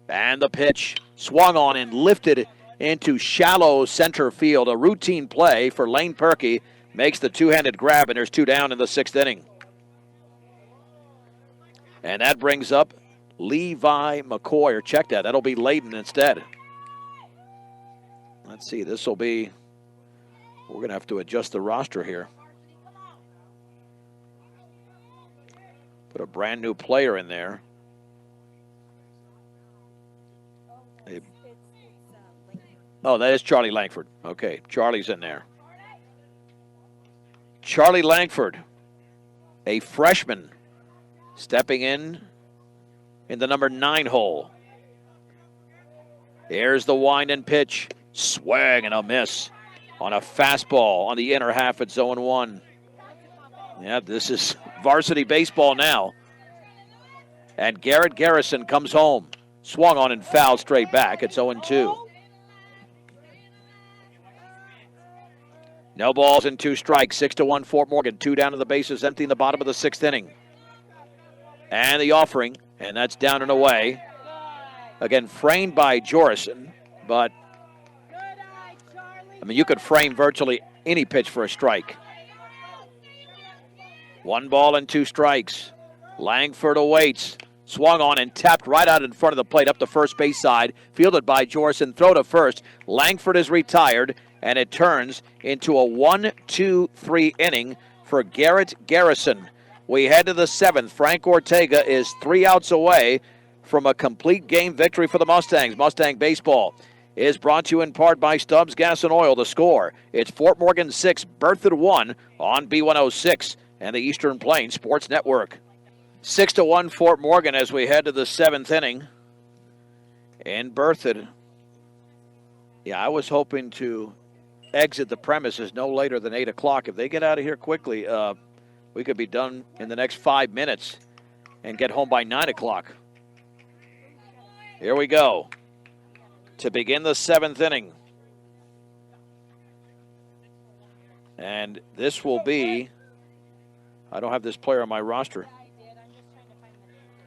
And the pitch swung on and lifted into shallow center field. A routine play for Lane Perky. Makes the two-handed grab, and there's 2 down in the 6th inning. And that brings up Levi McCoy, or check that. That'll be Layden instead. Let's see, this will be, we're going to have to adjust the roster here. Put a brand new player in there. Oh, that is Charlie Langford. Okay, Charlie's in there. Charlie Langford, a freshman, stepping in the number 9 hole. Here's the wind and pitch. Swing and a miss on a fastball on the inner half at 0-1. Yeah, this is varsity baseball now. And Garrett Garrison comes home. Swung on and fouled straight back. It's 0-2. No balls and 2 strikes. 6-1 Fort Morgan. 2 down to the bases, empty in the bottom of the 6th inning. And the offering, and that's down and away. Again, framed by Jorison, but I mean, you could frame virtually any pitch for a strike. 1 ball and 2 strikes. Langford awaits. Swung on and tapped right out in front of the plate up the first base side. Fielded by Jorison. Throw to first. Langford is retired, and it turns into a 1-2-3 inning for Garrett Garrison. We head to the 7th. Frank Ortega is 3 outs away from a complete game victory for the Mustangs. Mustang Baseball is brought to you in part by Stubbs Gas and Oil. The score, it's Fort Morgan 6, Berthoud 1 on B106 and the Eastern Plains Sports Network. 6-1 Fort Morgan as we head to the 7th inning in Berthoud. Yeah, I was hoping to exit the premises no later than 8 o'clock. If they get out of here quickly, we could be done in the next 5 minutes and get home by 9 o'clock. Here we go to begin the 7th inning. And this will be, I don't have this player on my roster.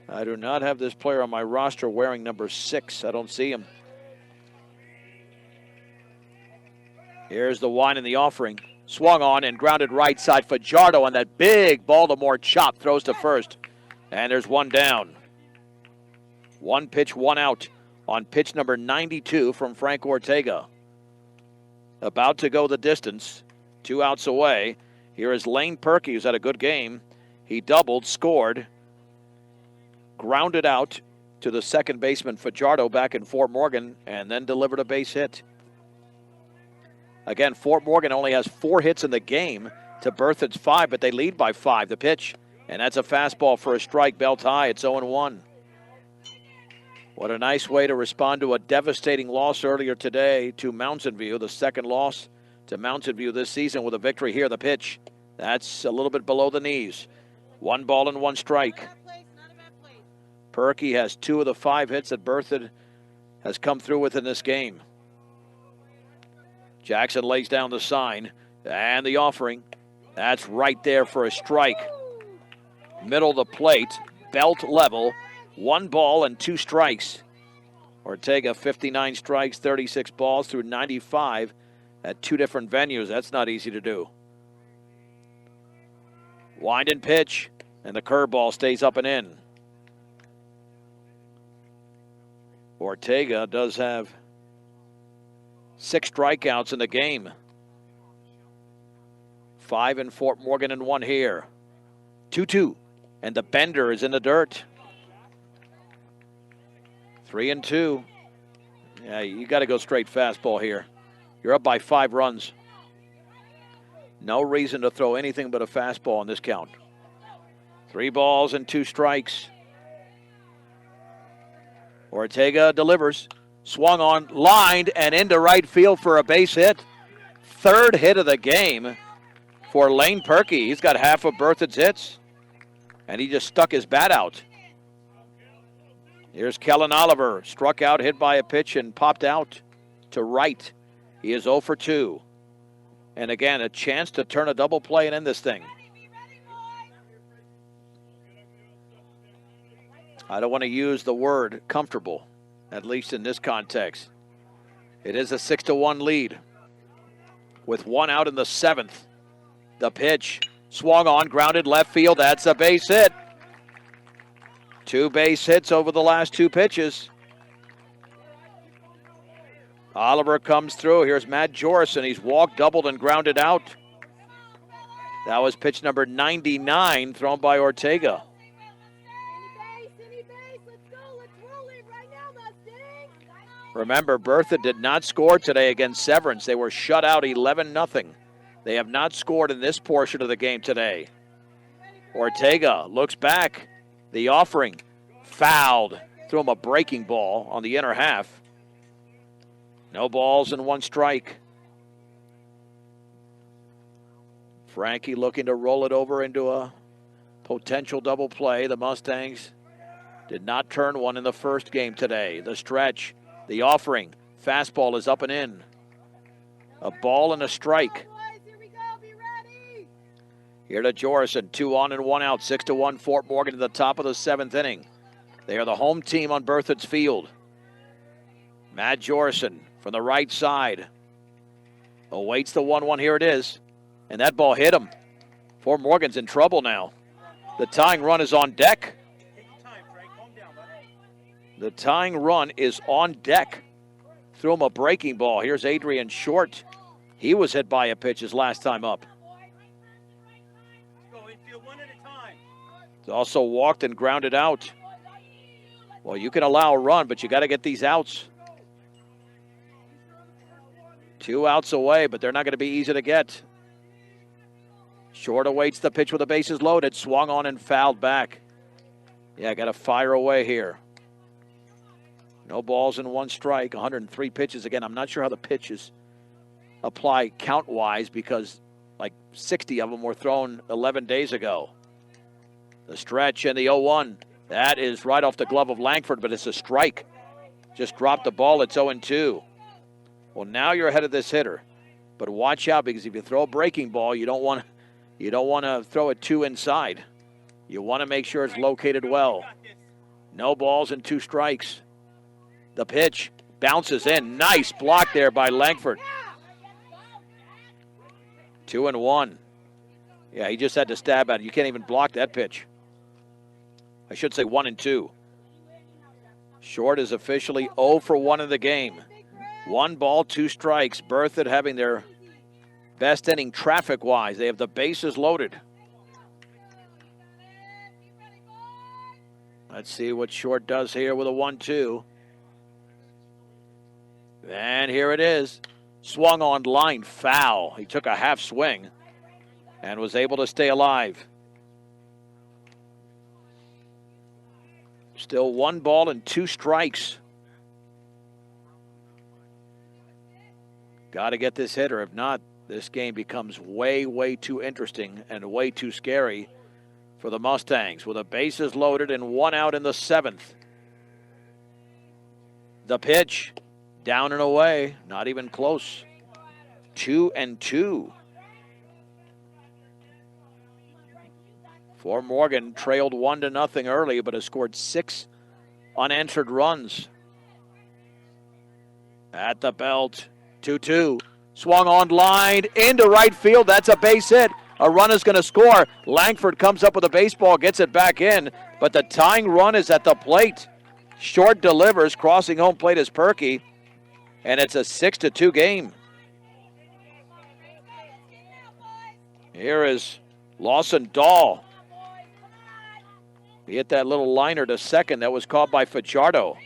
I do not have this player on my roster wearing number 6. I don't see him. Here's the wind and the offering. Swung on and grounded right side. Fajardo on that big Baltimore chop throws to first. And there's 1 down. 1 pitch, 1 out on pitch number 92 from Frank Ortega. About to go the distance. 2 outs away. Here is Lane Perky, who's had a good game. He doubled, scored, grounded out to the second baseman Fajardo back in Fort Morgan, and then delivered a base hit. Again, Fort Morgan only has 4 hits in the game to Berthoud's 5, but they lead by 5. The pitch, and that's a fastball for a strike, belt high. It's 0-1. What a nice way to respond to a devastating loss earlier today to Mountain View, the second loss to Mountain View this season with a victory here. The pitch, that's a little bit below the knees. 1 ball and 1 strike. Perky has 2 of the 5 hits that Berthoud has come through with in this game. Jackson lays down the sign, and the offering. That's right there for a strike. Middle of the plate, belt level, 1 ball and 2 strikes. Ortega, 59 strikes, 36 balls through 95 at 2 different venues. That's not easy to do. Wind and pitch, and the curveball stays up and in. Ortega does have 6 strikeouts in the game. 5 in Fort Morgan and 1 here. 2-2, and the bender is in the dirt. 3-2. Yeah, you got to go straight fastball here. You're up by 5 runs. No reason to throw anything but a fastball in this count. 3 balls and 2 strikes. Ortega delivers. Swung on, lined, and into right field for a base hit. 3rd hit of the game for Lane Perky. He's got half of Berthoud's hits, and he just stuck his bat out. Here's Kellen Oliver. Struck out, hit by a pitch, and popped out to right. He is 0 for 2. And again, a chance to turn a double play and end this thing. I don't want to use the word comfortable, at least in this context. It is a 6-1 lead with 1 out in the 7th. The pitch swung on, grounded left field. That's a base hit. 2 base hits over the last 2 pitches. Oliver comes through. Here's Matt Jorrison. He's walked, doubled, and grounded out. That was pitch number 99, thrown by Ortega. Remember, Berthoud did not score today against Severance. They were shut out 11-0. They have not scored in this portion of the game today. Ortega looks back. The offering, fouled. Threw him a breaking ball on the inner half. No balls and 1 strike. Frankie looking to roll it over into a potential double play. The Mustangs did not turn one in the first game today. The stretch, the offering, fastball is up and in. A ball and a strike. Here to Jorrison, 2 on and 1 out, 6-1 Fort Morgan to the top of the 7th inning. They are the home team on Berthoud's field. Matt Jorrison from the right side awaits the 1-1. Here it is. And that ball hit him. Fort Morgan's in trouble now. The tying run is on deck. The tying run is on deck. Threw him a breaking ball. Here's Adrian Short. He was hit by a pitch his last time up. He's also walked and grounded out. Well, you can allow a run, but you got to get these outs. 2 outs away, but they're not going to be easy to get. Short awaits the pitch with the bases loaded. Swung on and fouled back. Yeah, got to fire away here. No balls and 1 strike, 103 pitches. Again, I'm not sure how the pitches apply count-wise because like 60 of them were thrown 11 days ago. The stretch and the 0-1. That is right off the glove of Langford, but it's a strike. Just dropped the ball. It's 0-2. Well, now you're ahead of this hitter. But watch out because if you throw a breaking ball, you don't want to throw it too inside. You want to make sure it's located well. No balls and 2 strikes. The pitch bounces in. Nice block there by Langford. 2-1. Yeah, he just had to stab at it. You can't even block that pitch. I should say 1-2. Short is officially 0 for 1 in the game. 1 ball, 2 strikes. Berthoud having their best inning traffic-wise. They have the bases loaded. Let's see what Short does here with a 1-2. And here it is. Swung on line, foul. He took a half swing and was able to stay alive. Still 1 ball and 2 strikes. Got to get this hitter. If not, this game becomes way, way too interesting and way too scary for the Mustangs. With the bases loaded and 1 out in the 7th. The pitch, down and away, not even close. 2-2. Fort Morgan trailed 1-0 early, but has scored 6 unanswered runs. At the belt, 2-2. Swung on line into right field. That's a base hit. A run is going to score. Langford comes up with a baseball, gets it back in, but the tying run is at the plate. Short delivers. Crossing home plate is Perky, and it's a 6-2 game. Here is Lawson Dahl. He hit that little liner to second that was caught by Fajardo.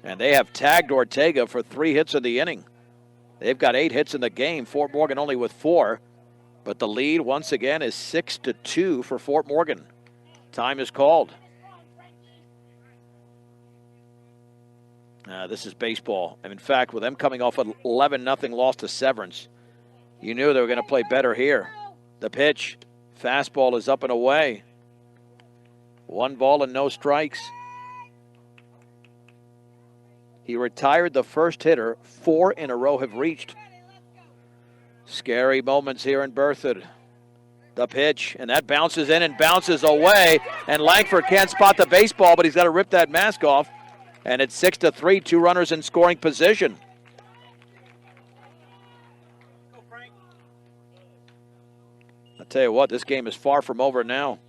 And they have tagged Ortega for 3 hits in the inning. They've got 8 hits in the game. Fort Morgan only with 4. But the lead, once again, is 6-2 for Fort Morgan. Time is called. This is baseball. And in fact, with them coming off an 11-0 loss to Severance, you knew they were going to play better here. The pitch. Fastball is up and away. 1 ball and no strikes. He retired the first hitter. 4 in a row have reached. Scary moments here in Berthoud. The pitch, and that bounces in and bounces away. And Langford can't spot the baseball, but he's got to rip that mask off. And it's 6-3, 2 runners in scoring position. I'll tell you what, this game is far from over now.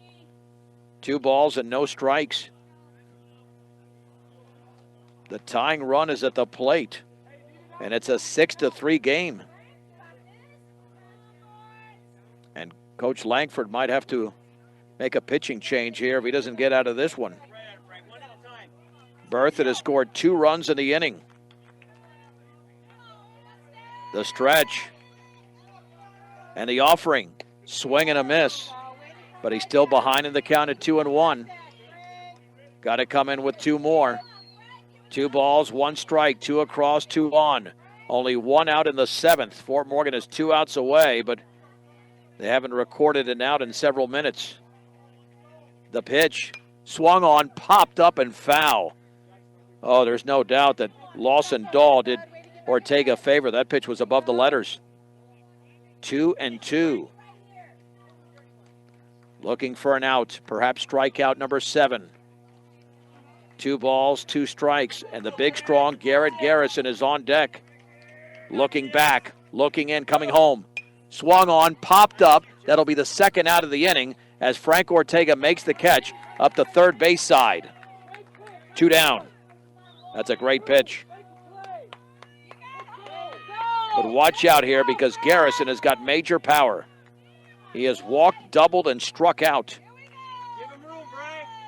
2 balls and no strikes. The tying run is at the plate, and it's a 6-3 game. And Coach Langford might have to make a pitching change here if he doesn't get out of this one. Berthoud has scored 2 runs in the inning. The stretch and the offering. Swing and a miss, but he's still behind in the count at 2-1. Got to come in with 2 more. 2 balls, 1 strike, 2 across, 2 on. Only 1 out in the 7th. Fort Morgan is 2 outs away, but they haven't recorded an out in several minutes. The pitch, swung on, popped up and foul. Oh, there's no doubt that Lawson Dahl did Ortega a favor. That pitch was above the letters. 2-2. Looking for an out, perhaps strikeout number 7. 2 balls, 2 strikes, and the big, strong Garrett Garrison is on deck. Looking back, looking in, coming home. Swung on, popped up. That'll be the 2nd out of the inning as Frank Ortega makes the catch up the third base side. 2 down. That's a great pitch. But watch out here because Garrison has got major power. He has walked, doubled, and struck out.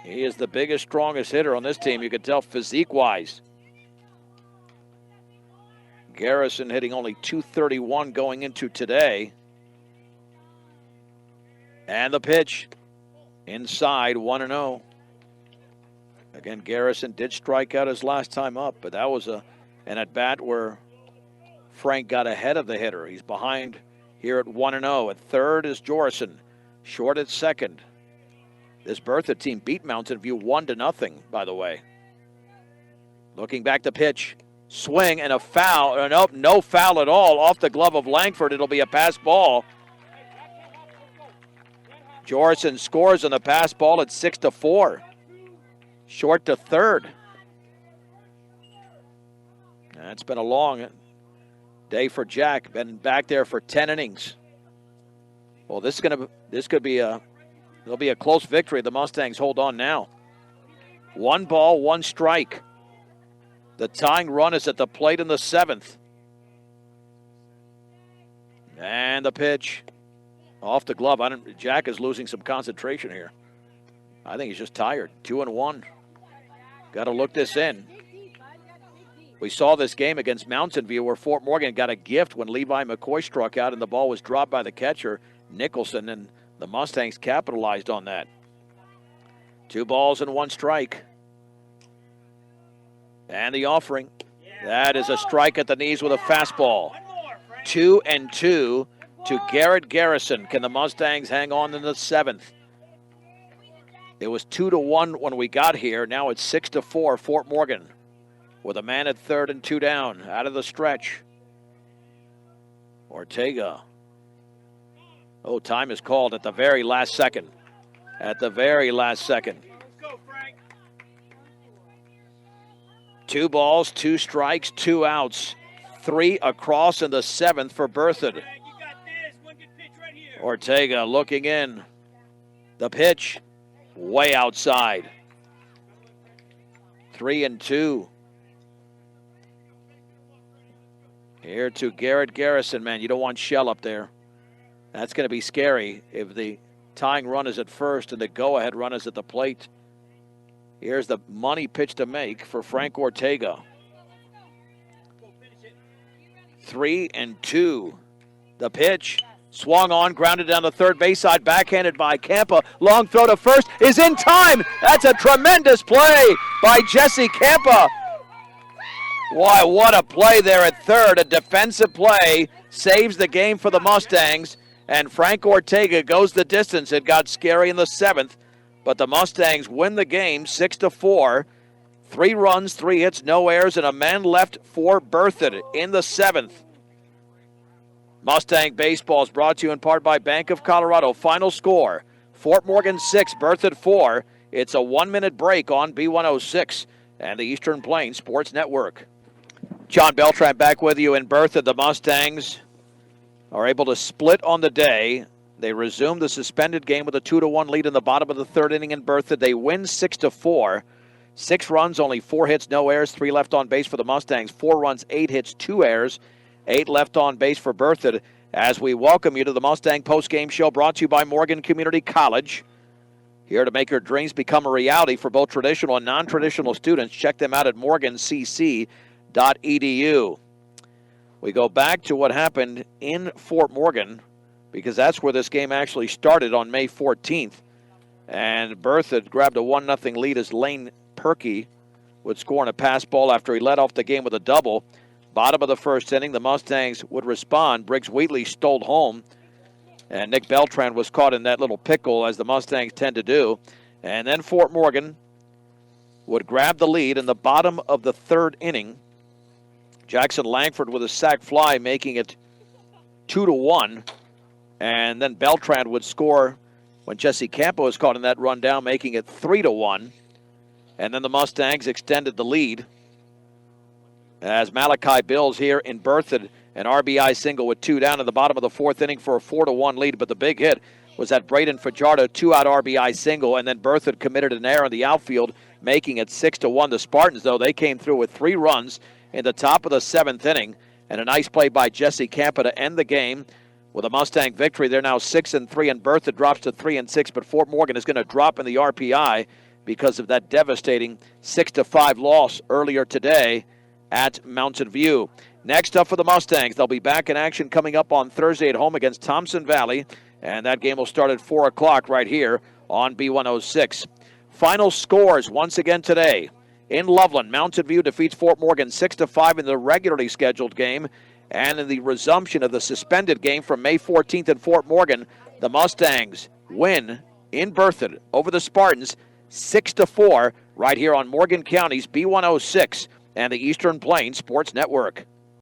He is the biggest, strongest hitter on this team. You can tell physique-wise. Garrison hitting only .231 going into today. And the pitch. Inside, 1-0. Again, Garrison did strike out his last time up, but that was an at-bat where Frank got ahead of the hitter. He's behind here at 1-0. At third is Jorison. Short at second. This Berthoud team beat Mountain View 1-0, by the way. Looking back, the pitch. Swing and a foul. Nope, no foul at all. Off the glove of Langford. It'll be a pass ball. Jorison scores on the pass ball at 6-4. Short to third. It's been a long day for Jack. Been back there for 10 innings. Well, there'll be a close victory. The Mustangs hold on now. 1 ball, 1 strike. The tying run is at the plate in the 7th. And the pitch off the glove. Jack is losing some concentration here. I think he's just tired. 2-1. Got to look this in. We saw this game against Mountain View where Fort Morgan got a gift when Levi McCoy struck out and the ball was dropped by the catcher, Nicholson, and the Mustangs capitalized on that. 2 balls and 1 strike. And the offering. That is a strike at the knees with a fastball. 2-2 to Garrett Garrison. Can the Mustangs hang on in the 7th? It was 2-1 when we got here. Now it's 6-4 Fort Morgan with a man at third and 2 down out of the stretch. Ortega. Oh, time is called at the very last second. At the very last second. 2 balls, 2 strikes, 2 outs. 3 across in the 7th for Berthoud. Ortega looking in. The pitch way outside. 3-2. Here to Garrett Garrison, man. You don't want Shell up there. That's going to be scary if the tying run is at first and the go-ahead run is at the plate. Here's the money pitch to make for Frank Ortega. 3-2. The pitch swung on, grounded down the third base side, backhanded by Campa. Long throw to first is in time. That's a tremendous play by Jesse Campa. Why, what a play there at third. A defensive play saves the game for the Mustangs. And Frank Ortega goes the distance. It got scary in the 7th. but the Mustangs win the game 6-4. 3 runs, 3 hits, no errors, and a man left for Berthoud in the 7th. Mustang Baseball is brought to you in part by Bank of Colorado. Final score, Fort Morgan 6, Berthoud 4. It's a 1-minute break on B106 and the Eastern Plains Sports Network. John Beltran back with you in Berthoud. The Mustangs are able to split on the day. They resume the suspended game with a 2-1 lead in the bottom of the 3rd inning in Berthoud. They win 6-4. 6 runs, only 4 hits, no errors, 3 left on base for the Mustangs. 4 runs, 8 hits, 2 errors, 8 left on base for Berthoud. As we welcome you to the Mustang postgame show brought to you by Morgan Community College. Here to make your dreams become a reality for both traditional and non-traditional students. Check them out at morgancc.edu. We go back to what happened in Fort Morgan because that's where this game actually started on May 14th. And Berthoud grabbed a 1-0 lead as Lane Perkey would score on a pass ball after he led off the game with a double. Bottom of the 1st inning, the Mustangs would respond. Briggs Wheatley stole home, and Nick Beltran was caught in that little pickle, as the Mustangs tend to do. And then Fort Morgan would grab the lead in the bottom of the 3rd inning. Jackson Langford with a sac fly, making it 2-1. And then Beltran would score when Jesse Campo was caught in that run down, making it 3-1. And then the Mustangs extended the lead as Malachi Bills here in Berthoud, an RBI single with 2 down in the bottom of the 4th inning for a 4-1 lead. But the big hit was that Brayden Fajardo 2-out RBI single, and then Berthoud committed an error in the outfield, making it 6-1. The Spartans, though, they came through with 3 runs in the top of the 7th inning, and a nice play by Jesse Campa to end the game with a Mustang victory. They're now 6-3, and Berthoud drops to 3-6, but Fort Morgan is going to drop in the RPI because of that devastating 6-5 loss earlier today at Mountain View. Next up for the Mustangs, they'll be back in action coming up on Thursday at home against Thompson Valley, and that game will start at 4 o'clock right here on B106. Final scores once again today. In Loveland, Mountain View defeats Fort Morgan 6-5 in the regularly scheduled game, and in the resumption of the suspended game from May 14th in Fort Morgan, the Mustangs win in Berthoud over the Spartans 6-4 right here on Morgan County's B106 and the Eastern Plains Sports Network.